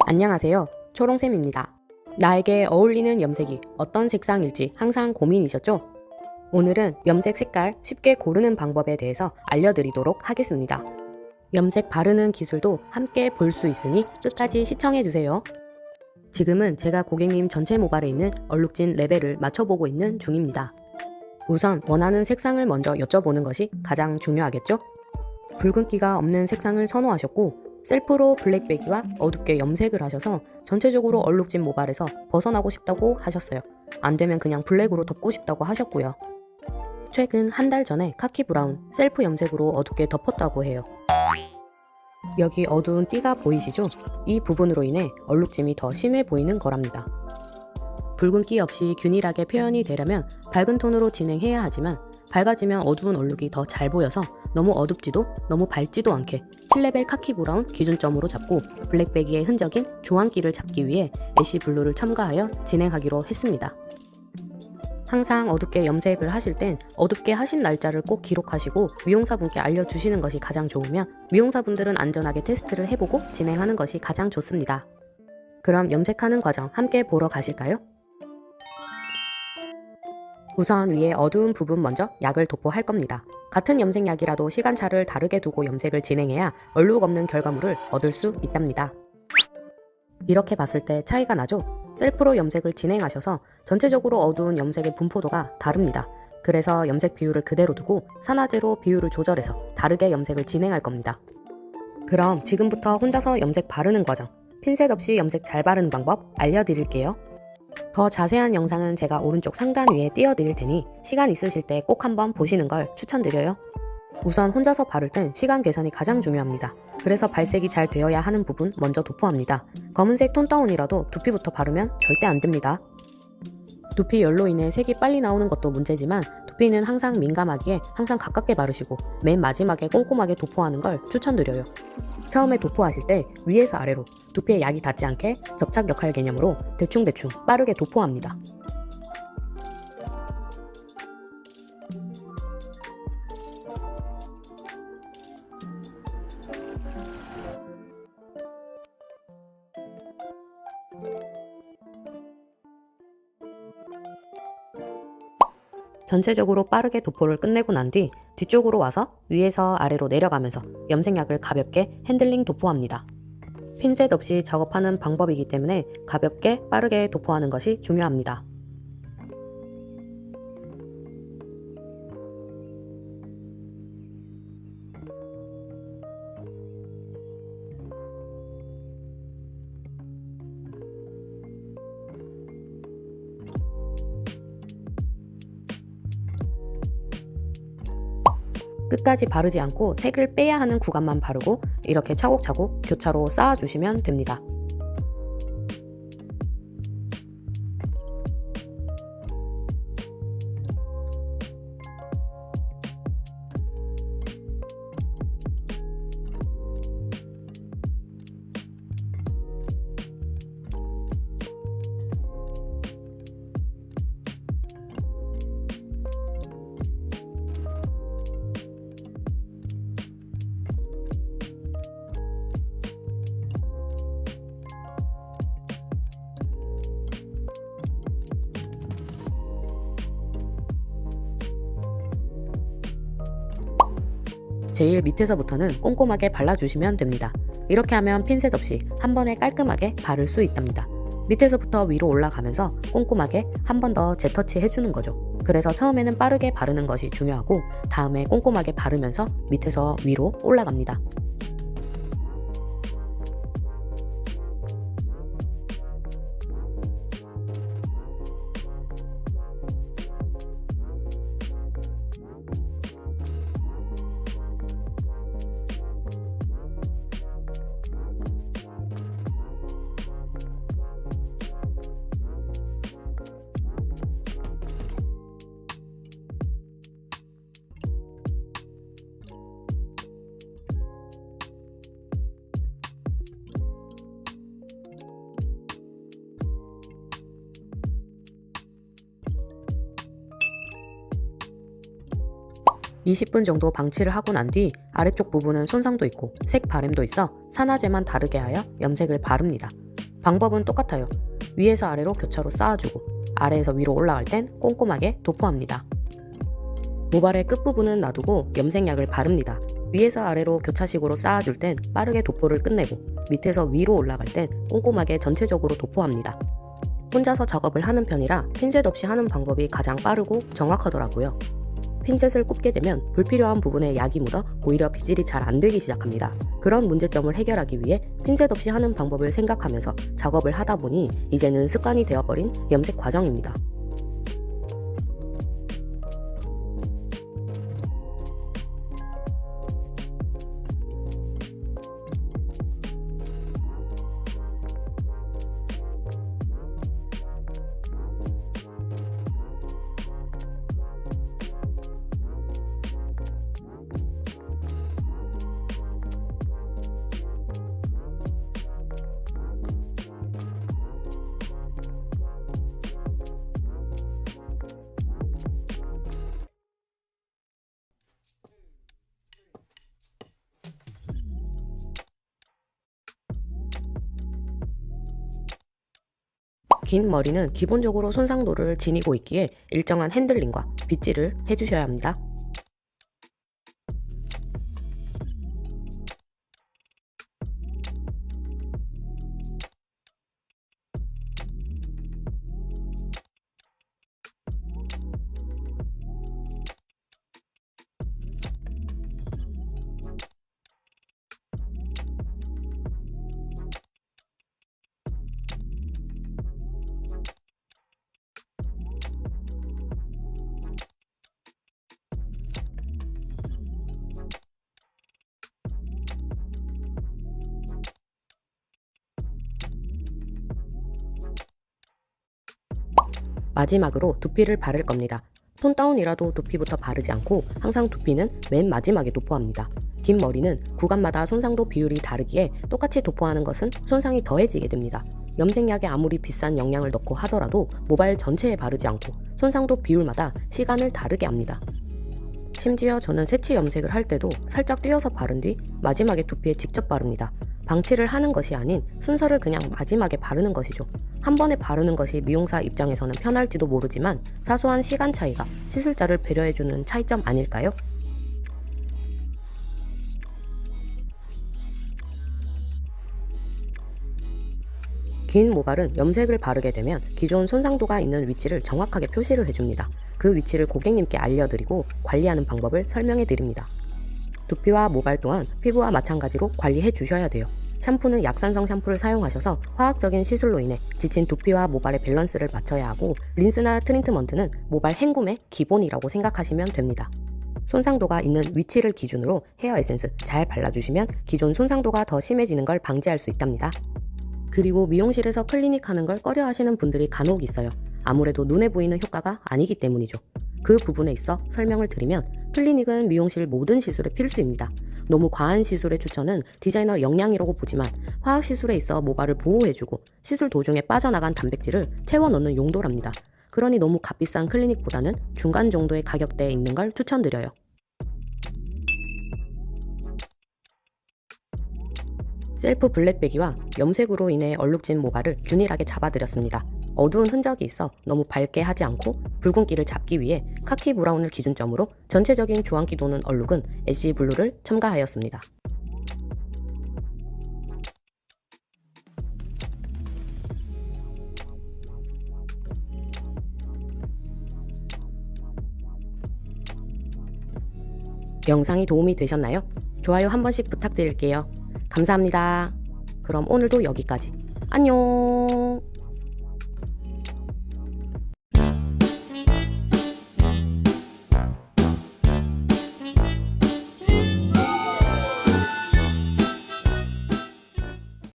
안녕하세요. 초롱쌤입니다. 나에게 어울리는 염색이 어떤 색상일지 항상 고민이셨죠? 오늘은 염색 색깔 쉽게 고르는 방법에 대해서 알려드리도록 하겠습니다. 염색 바르는 기술도 함께 볼 수 있으니 끝까지 시청해주세요. 지금은 제가 고객님 전체 모발에 있는 얼룩진 레벨을 맞춰보고 있는 중입니다. 우선 원하는 색상을 먼저 여쭤보는 것이 가장 중요하겠죠? 붉은기가 없는 색상을 선호하셨고 셀프로 블랙배기와 어둡게 염색을 하셔서 전체적으로 얼룩진 모발에서 벗어나고 싶다고 하셨어요. 안되면 그냥 블랙으로 덮고 싶다고 하셨고요. 최근 한 달 전에 카키 브라운 셀프 염색으로 어둡게 덮었다고 해요. 여기 어두운 띠가 보이시죠? 이 부분으로 인해 얼룩짐이 더 심해 보이는 거랍니다. 붉은기 없이 균일하게 표현이 되려면 밝은 톤으로 진행해야 하지만 밝아지면 어두운 얼룩이 더 잘 보여서 너무 어둡지도 너무 밝지도 않게 7레벨 카키 브라운 기준점으로 잡고 블랙배기의 흔적인 조항기를 잡기 위해 애쉬 블루를 첨가하여 진행하기로 했습니다. 항상 어둡게 염색을 하실 땐 어둡게 하신 날짜를 꼭 기록하시고 미용사분께 알려주시는 것이 가장 좋으며 미용사분들은 안전하게 테스트를 해보고 진행하는 것이 가장 좋습니다. 그럼 염색하는 과정 함께 보러 가실까요? 우선 위에 어두운 부분 먼저 약을 도포할 겁니다. 같은 염색약이라도 시간차를 다르게 두고 염색을 진행해야 얼룩 없는 결과물을 얻을 수 있답니다. 이렇게 봤을 때 차이가 나죠? 셀프로 염색을 진행하셔서 전체적으로 어두운 염색의 분포도가 다릅니다. 그래서 염색 비율을 그대로 두고 산화제로 비율을 조절해서 다르게 염색을 진행할 겁니다. 그럼 지금부터 혼자서 염색 바르는 과정, 핀셋 없이 염색 잘 바르는 방법 알려드릴게요. 더 자세한 영상은 제가 오른쪽 상단 위에 띄워드릴 테니 시간 있으실 때 꼭 한번 보시는 걸 추천드려요. 우선 혼자서 바를 땐 시간 계산이 가장 중요합니다. 그래서 발색이 잘 되어야 하는 부분 먼저 도포합니다. 검은색 톤다운이라도 두피부터 바르면 절대 안 됩니다. 두피 열로 인해 색이 빨리 나오는 것도 문제지만 두피는 항상 민감하기에 항상 가깝게 바르시고 맨 마지막에 꼼꼼하게 도포하는 걸 추천드려요. 처음에 도포하실 때 위에서 아래로 두피에 약이 닿지 않게 접착 역할 개념으로 대충대충 빠르게 도포합니다. 전체적으로 빠르게 도포를 끝내고 난 뒤 뒤쪽으로 와서 위에서 아래로 내려가면서 염색약을 가볍게 핸들링 도포합니다. 핀셋 없이 작업하는 방법이기 때문에 가볍게 빠르게 도포하는 것이 중요합니다. 끝까지 바르지 않고 색을 빼야 하는 구간만 바르고 이렇게 차곡차곡 교차로 쌓아주시면 됩니다. 제일 밑에서부터는 꼼꼼하게 발라주시면 됩니다. 이렇게 하면 핀셋 없이 한 번에 깔끔하게 바를 수 있답니다. 밑에서부터 위로 올라가면서 꼼꼼하게 한 번 더 재터치 해주는 거죠. 그래서 처음에는 빠르게 바르는 것이 중요하고 다음에 꼼꼼하게 바르면서 밑에서 위로 올라갑니다. (20분) 정도 방치를 하고 난 뒤 아래쪽 부분은 손상도 있고 색 바램도 있어 산화제만 다르게 하여 염색을 바릅니다. 방법은 똑같아요. 위에서 아래로 교차로 쌓아주고 아래에서 위로 올라갈 땐 꼼꼼하게 도포합니다. 모발의 끝부분은 놔두고 염색약을 바릅니다. 위에서 아래로 교차식으로 쌓아줄 땐 빠르게 도포를 끝내고 밑에서 위로 올라갈 땐 꼼꼼하게 전체적으로 도포합니다. 혼자서 작업을 하는 편이라 핀셋 없이 하는 방법이 가장 빠르고 정확하더라고요. 핀셋을 꼽게 되면 불필요한 부분에 약이 묻어 오히려 빗질이 잘 안되기 시작합니다. 그런 문제점을 해결하기 위해 핀셋 없이 하는 방법을 생각하면서 작업을 하다 보니 이제는 습관이 되어버린 염색 과정입니다. 긴 머리는 기본적으로 손상도를 지니고 있기에 일정한 핸들링과 빗질을 해주셔야 합니다. 마지막으로 두피를 바를 겁니다. 톤 다운이라도 두피부터 바르지 않고 항상 두피는 맨 마지막에 도포합니다. 긴 머리는 구간마다 손상도 비율이 다르기에 똑같이 도포하는 것은 손상이 더해지게 됩니다. 염색약에 아무리 비싼 영양을 넣고 하더라도 모발 전체에 바르지 않고 손상도 비율마다 시간을 다르게 합니다. 심지어 저는 새치 염색을 할 때도 살짝 띄어서 바른 뒤 마지막에 두피에 직접 바릅니다. 방치를 하는 것이 아닌 순서를 그냥 마지막에 바르는 것이죠. 한 번에 바르는 것이 미용사 입장에서는 편할지도 모르지만 사소한 시간 차이가 시술자를 배려해주는 차이점 아닐까요? 긴 모발은 염색을 바르게 되면 기존 손상도가 있는 위치를 정확하게 표시를 해줍니다. 그 위치를 고객님께 알려드리고 관리하는 방법을 설명해 드립니다. 두피와 모발 또한 피부와 마찬가지로 관리해 주셔야 돼요. 샴푸는 약산성 샴푸를 사용하셔서 화학적인 시술로 인해 지친 두피와 모발의 밸런스를 맞춰야 하고 린스나 트리트먼트는 모발 헹굼의 기본이라고 생각하시면 됩니다. 손상도가 있는 위치를 기준으로 헤어 에센스 잘 발라주시면 기존 손상도가 더 심해지는 걸 방지할 수 있답니다. 그리고 미용실에서 클리닉 하는 걸 꺼려 하시는 분들이 간혹 있어요. 아무래도 눈에 보이는 효과가 아니기 때문이죠. 그 부분에 있어 설명을 드리면 클리닉은 미용실 모든 시술에 필수입니다. 너무 과한 시술의 추천은 디자이너 역량이라고 보지만 화학 시술에 있어 모발을 보호해주고 시술 도중에 빠져나간 단백질을 채워 넣는 용도랍니다. 그러니 너무 값비싼 클리닉보다는 중간 정도의 가격대에 있는 걸 추천드려요. 셀프 블랙배기와 염색으로 인해 얼룩진 모발을 균일하게 잡아드렸습니다. 어두운 흔적이 있어 너무 밝게 하지 않고 붉은기를 잡기 위해 카키 브라운을 기준점으로 전체적인 주황기 도는 얼룩은 애쉬 블루를 첨가하였습니다. 영상이 도움이 되셨나요? 좋아요 한 번씩 부탁드릴게요. 감사합니다. 그럼 오늘도 여기까지. 안녕.